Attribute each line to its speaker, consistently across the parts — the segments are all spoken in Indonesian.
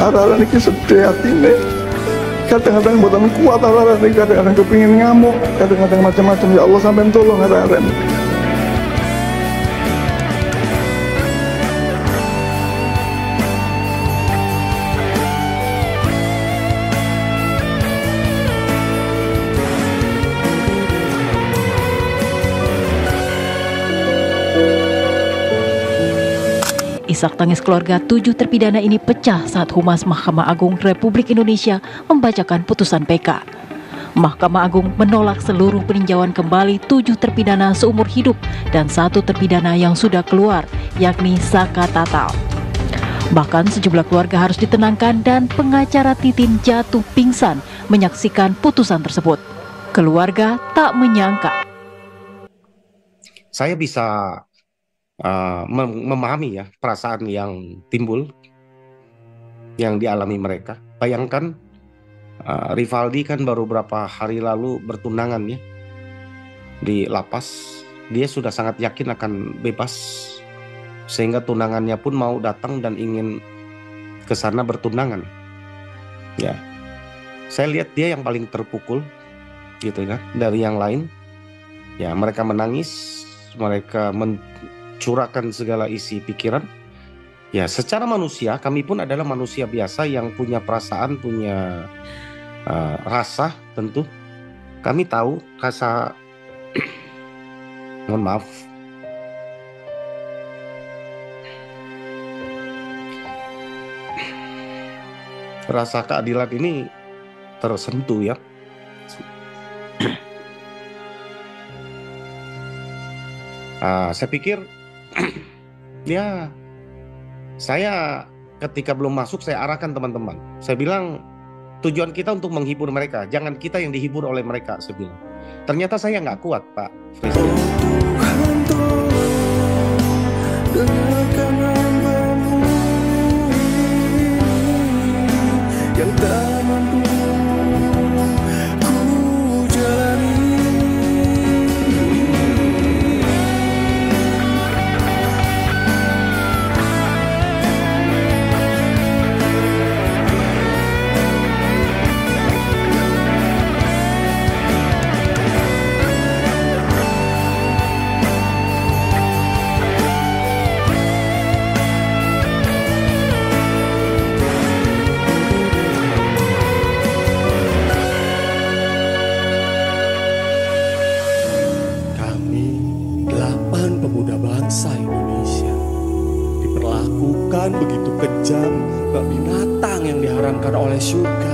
Speaker 1: arah-arah ini sedih hati nih. Kadang-kadang buatan kuat arah-arah ini, kadang-kadang kepingin ngamuk, kadang-kadang macam-macam. Ya Allah sampai tolong arah-arah ini.
Speaker 2: Isak tangis keluarga 7 terpidana ini pecah saat Humas Mahkamah Agung Republik Indonesia membacakan putusan PK. Mahkamah Agung menolak seluruh peninjauan kembali 7 terpidana seumur hidup dan 1 terpidana yang sudah keluar, yakni Saka Tatal. Bahkan sejumlah keluarga harus ditenangkan dan pengacara Titin jatuh pingsan menyaksikan putusan tersebut. Keluarga tak menyangka.
Speaker 3: Saya bisa memahami ya perasaan yang timbul yang dialami mereka. Bayangkan Rivaldi kan baru beberapa hari lalu bertunangan ya di lapas. Dia sudah sangat yakin akan bebas sehingga tunangannya pun mau datang dan ingin ke sana bertunangan. Ya, saya lihat dia yang paling terpukul gitu kan dari yang lain. Ya, mereka menangis, mereka curahkan segala isi pikiran. Ya, secara manusia kami pun adalah manusia biasa yang punya perasaan, punya rasa. Tentu kami tahu rasa mohon maaf, rasa keadilan ini tersentuh ya. Saya pikir ya, saya ketika belum masuk saya arahkan teman-teman. Saya bilang tujuan kita untuk menghibur mereka, jangan kita yang dihibur oleh mereka. Saya bilang ternyata saya nggak kuat, Pak Fris.
Speaker 4: Pemuda bangsa Indonesia diperlakukan begitu kejam, bak binatang yang diharamkan oleh surga.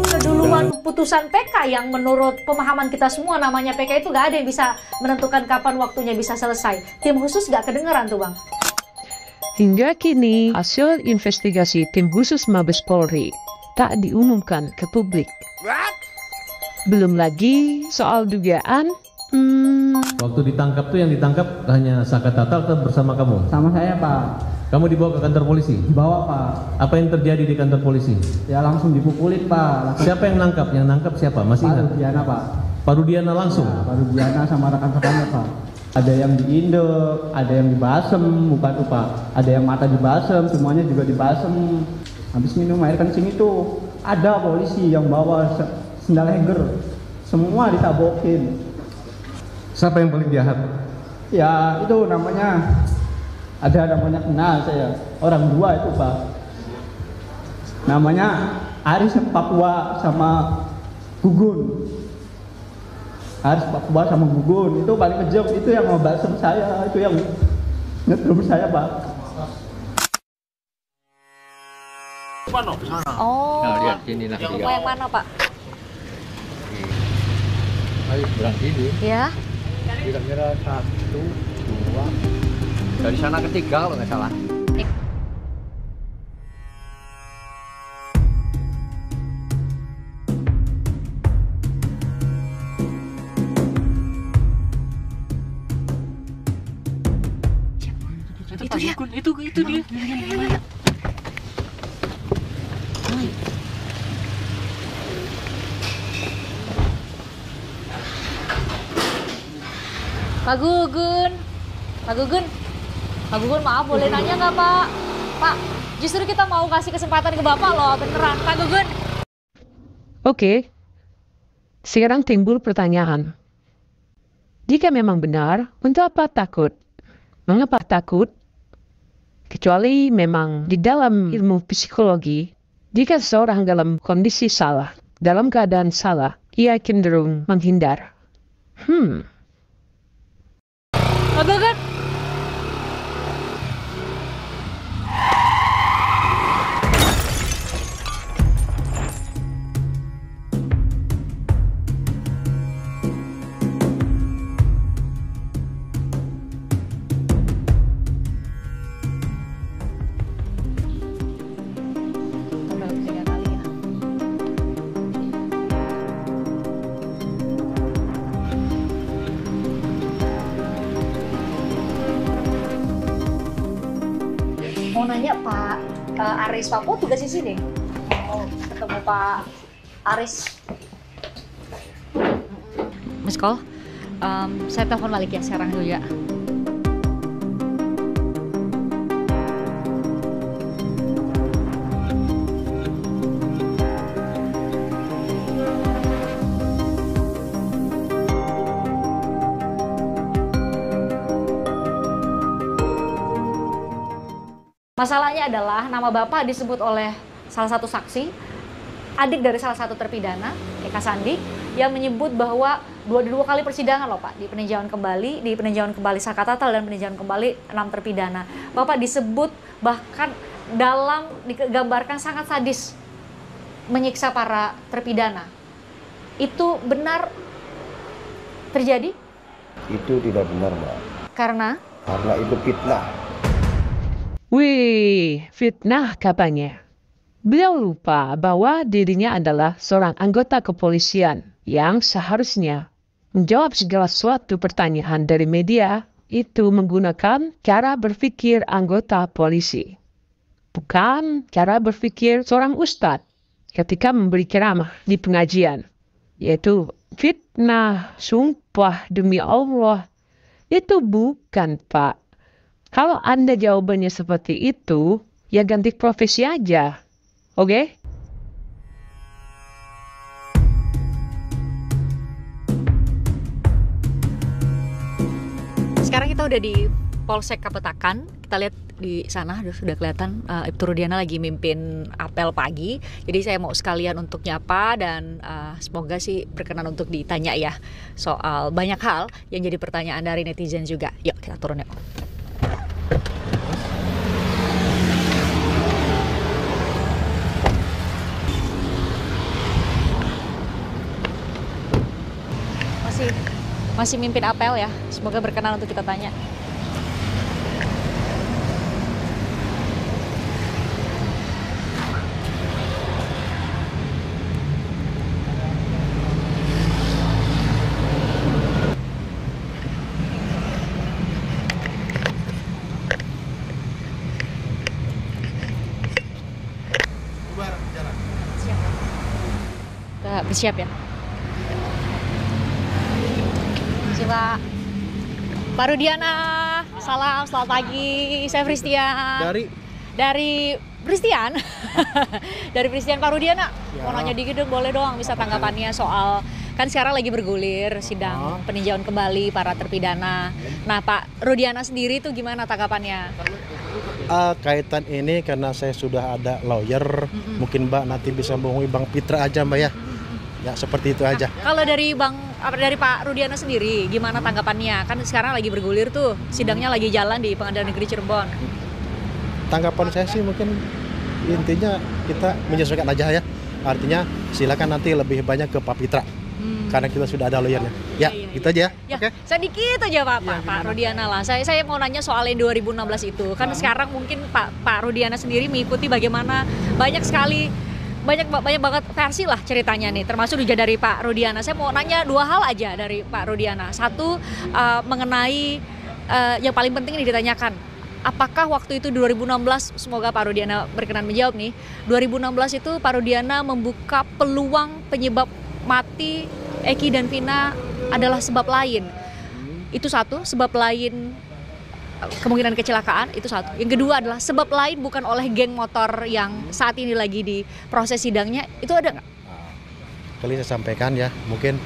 Speaker 5: Keduluan putusan PK yang menurut pemahaman kita semua namanya PK itu gak ada yang bisa menentukan kapan waktunya bisa selesai. Tim khusus gak kedengeran tuh Bang.
Speaker 6: Hingga kini hasil investigasi tim khusus Mabes Polri tak diumumkan ke publik. Belum lagi soal dugaan
Speaker 7: waktu ditangkap tuh yang ditangkap hanya Saka Tatal atau bersama kamu?
Speaker 8: Sama saya, Pak.
Speaker 7: Kamu dibawa ke kantor polisi?
Speaker 8: Dibawa, Pak.
Speaker 7: Apa yang terjadi di kantor polisi?
Speaker 8: Ya langsung dipukulin, Pak.
Speaker 7: Siapa yang nangkap? Yang nangkap siapa? Masih ingat?
Speaker 8: Pak Rudiana, Pak.
Speaker 7: Pak Rudiana langsung?
Speaker 8: Ya, Pak Rudiana sama rekan-rekannya, Pak. Ada yang diindek, ada yang dibasem, bukan tuh, Pak. Ada yang mata dibasem, semuanya juga dibasem. Habis minum air kencing itu, ada polisi yang bawa sendal Heger. Semua ditabokin.
Speaker 7: Siapa yang paling jahat?
Speaker 8: Ya itu namanya, ada namanya kenal saya, orang dua itu Pak. Namanya Aris Papua sama Gugun. Aris Papua sama Gugun itu paling kejam, itu yang ngebasem saya, itu yang nyetrum saya Pak.
Speaker 5: Oh,
Speaker 9: nah, lihat sini lah.
Speaker 5: mau yang mana Pak?
Speaker 9: Ayo bilang sini.
Speaker 5: Ya.
Speaker 9: Kira-kira 1, 2. Dari sana ketiga kalau nggak salah.
Speaker 2: Itu dia.
Speaker 5: Pak Gugun, maaf boleh nanya nggak Pak? Pak, Justru kita mau kasih kesempatan ke Bapak loh, beneran. Pak Gugun.
Speaker 6: Oke, sekarang timbul pertanyaan. Jika memang benar, untuk apa takut? Mengapa takut? Kecuali memang di dalam ilmu psikologi, jika seseorang dalam kondisi salah, dalam keadaan salah, ia cenderung menghindar.
Speaker 5: Pak Gugun. Mau nanya Pak Aris Papo tugas di sini. Mau ketemu Pak Aris. Miss Call, saya telepon balik ya sekarang dulu ya. Masalahnya adalah nama Bapak disebut oleh salah satu saksi, adik dari salah satu terpidana, Eka Sandi, yang menyebut bahwa dua kali persidangan loh Pak, di peninjauan kembali Saka Tatal dan peninjauan kembali 6 terpidana. Bapak disebut bahkan digambarkan sangat sadis menyiksa para terpidana. Itu benar terjadi?
Speaker 10: Itu tidak benar, Mbak.
Speaker 5: Karena
Speaker 10: itu fitnah.
Speaker 6: Wih, fitnah katanya. Beliau lupa bahwa dirinya adalah seorang anggota kepolisian yang seharusnya menjawab segala suatu pertanyaan dari media itu menggunakan cara berpikir anggota polisi. Bukan cara berpikir seorang ustadz ketika memberi ceramah di pengajian. Yaitu fitnah, sumpah demi Allah. Itu bukan, Pak. Kalau Anda jawabannya seperti itu, ya ganti profesi aja. Oke?
Speaker 5: sekarang kita udah di Polsek Kapetakan. Kita lihat di sana sudah kelihatan Ibtu Rudiana lagi mimpin apel pagi. Jadi saya mau sekalian untuk nyapa dan semoga sih berkenan untuk ditanya ya soal banyak hal yang jadi pertanyaan dari netizen juga. Yuk kita turun yuk. Masih mimpin apel ya. Semoga berkenan untuk kita tanya. Siap. Kita bersiap ya. Pak Rudiana, salam, selamat pagi. Saya Fristian. Dari Fristian. Dari Fristian. Pak Rudiana, mau nanya dikit dong, boleh dong bisa tanggapannya soal kan sekarang lagi bergulir sidang peninjauan kembali para terpidana. Nah, Pak Rudiana sendiri itu gimana tanggapannya?
Speaker 11: Kaitan ini karena saya sudah ada lawyer, mungkin Mbak nanti bisa menghubungi Bang Pitra aja Mbak ya. Ya seperti itu aja.
Speaker 5: Kalau dari Pak Rudiana sendiri gimana tanggapannya? Kan sekarang lagi bergulir tuh, sidangnya lagi jalan di Pengadilan Negeri Cirebon.
Speaker 11: Tanggapan saya sih mungkin intinya kita menyesuaikan aja ya. Artinya silakan nanti lebih banyak ke Pak Pitra. Karena kita sudah ada lawyernya. Ya, gitu aja ya.
Speaker 5: Oke. Sedikit aja Pak Rudiana lah. Saya mau nanya soal yang 2016 itu. Kan sekarang mungkin Pak Rudiana sendiri mengikuti bagaimana banyak banget versi lah ceritanya nih, termasuk juga dari Pak Rudiana. Saya mau nanya dua hal aja dari Pak Rudiana. Satu, mengenai yang paling penting ini ditanyakan. Apakah waktu itu 2016, semoga Pak Rudiana berkenan menjawab nih, 2016 itu Pak Rudiana membuka peluang penyebab mati Eki dan Vina adalah sebab lain. Itu satu, sebab lain kemungkinan kecelakaan, itu satu. Yang kedua adalah sebab lain bukan oleh geng motor yang saat ini lagi di proses sidangnya, itu ada nggak?
Speaker 11: Kali saya sampaikan ya, mungkin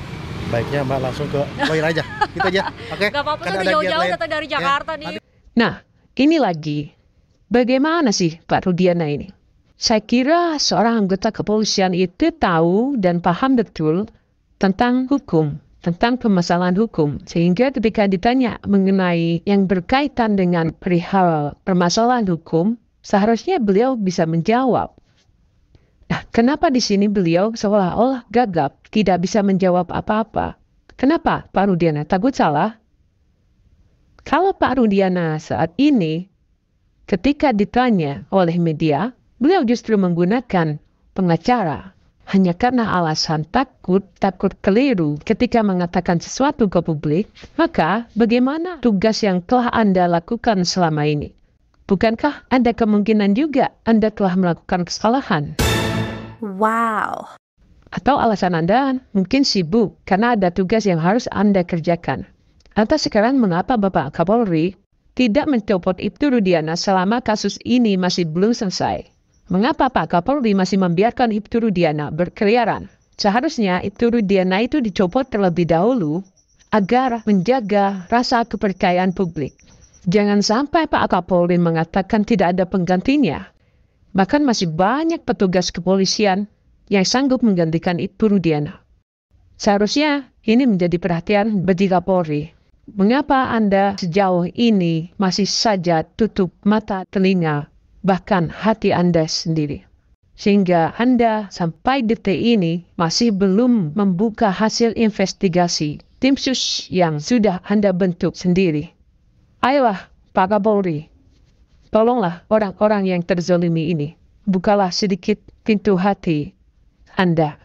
Speaker 11: baiknya Mbak langsung ke lawyer aja, gitu aja. Oke.
Speaker 5: Nggak apa-apa, saya jauh-jauh datang dari Jakarta nih.
Speaker 6: Nah, ini lagi, bagaimana sih Pak Rudiana ini? Saya kira seorang anggota kepolisian itu tahu dan paham betul tentang hukum, tentang permasalahan hukum. Sehingga ketika ditanya mengenai yang berkaitan dengan perihal permasalahan hukum, seharusnya beliau bisa menjawab. Nah, kenapa di sini beliau seolah-olah gagap, tidak bisa menjawab apa-apa? Kenapa Pak Rudiana? Takut salah? Kalau Pak Rudiana saat ini, ketika ditanya oleh media, beliau justru menggunakan pengacara. Hanya karena alasan takut keliru ketika mengatakan sesuatu ke publik, maka bagaimana tugas yang telah Anda lakukan selama ini? Bukankah ada kemungkinan juga Anda telah melakukan kesalahan?
Speaker 12: Wow.
Speaker 6: Atau alasan Anda mungkin sibuk karena ada tugas yang harus Anda kerjakan. Atau sekarang mengapa Bapak Kapolri tidak mencopot Ibtu Rudiana selama kasus ini masih belum selesai? Mengapa Pak Kapolri masih membiarkan Ibtu Rudiana berkeliaran? Seharusnya Ibtu Rudiana itu dicopot terlebih dahulu agar menjaga rasa kepercayaan publik. Jangan sampai Pak Kapolri mengatakan tidak ada penggantinya. Bahkan masih banyak petugas kepolisian yang sanggup menggantikan Ibtu Rudiana. Seharusnya ini menjadi perhatian bagi Kapolri. Mengapa Anda sejauh ini masih saja tutup mata, telinga, bahkan hati Anda sendiri? Sehingga Anda sampai detik ini masih belum membuka hasil investigasi tim sus yang sudah Anda bentuk sendiri. Ayolah Pak Kapolri, tolonglah orang-orang yang terzolimi ini. Bukalah sedikit pintu hati Anda.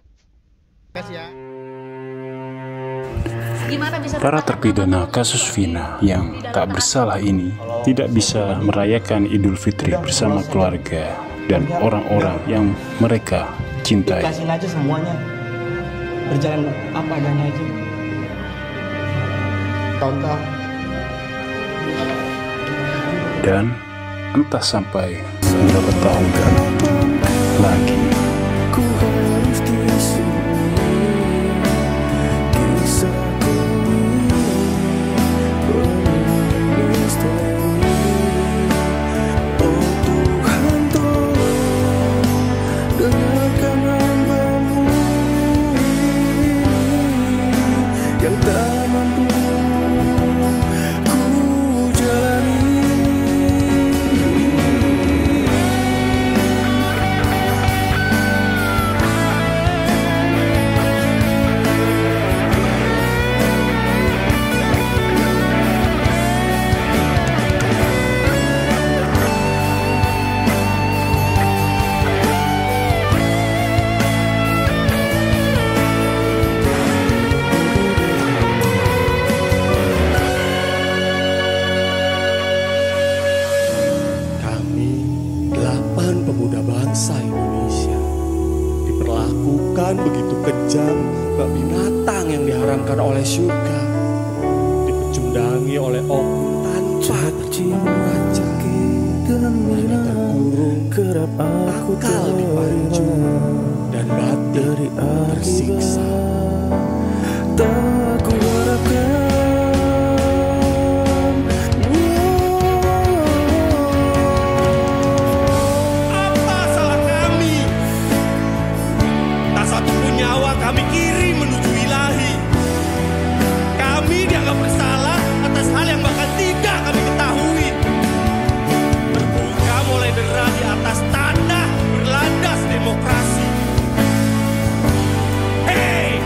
Speaker 13: Para terpidana kasus Vina yang tak bersalah ini tidak bisa merayakan Idul Fitri bersama keluarga dan orang-orang yang mereka cintai.
Speaker 14: Dikasihin aja semuanya, berjalan apa adanya aja.
Speaker 10: Contoh.
Speaker 13: Dan entah sampai berapa tahun lagi.
Speaker 4: Pemuda bangsa Indonesia diperlakukan begitu kejam bak binatang yang diharamkan oleh surga, dipecundangi oleh oknum tanpa tercipta hanya terkurung, akal dipancung dan batin tersiksa.
Speaker 15: Tak kuharapkan
Speaker 4: kami kirim menuju ilahi. Kami dianggap bersalah atas hal yang bahkan tidak kami ketahui. Terbuka mulai derah di atas tanah berlandas demokrasi. Hei,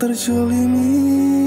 Speaker 15: terzolimi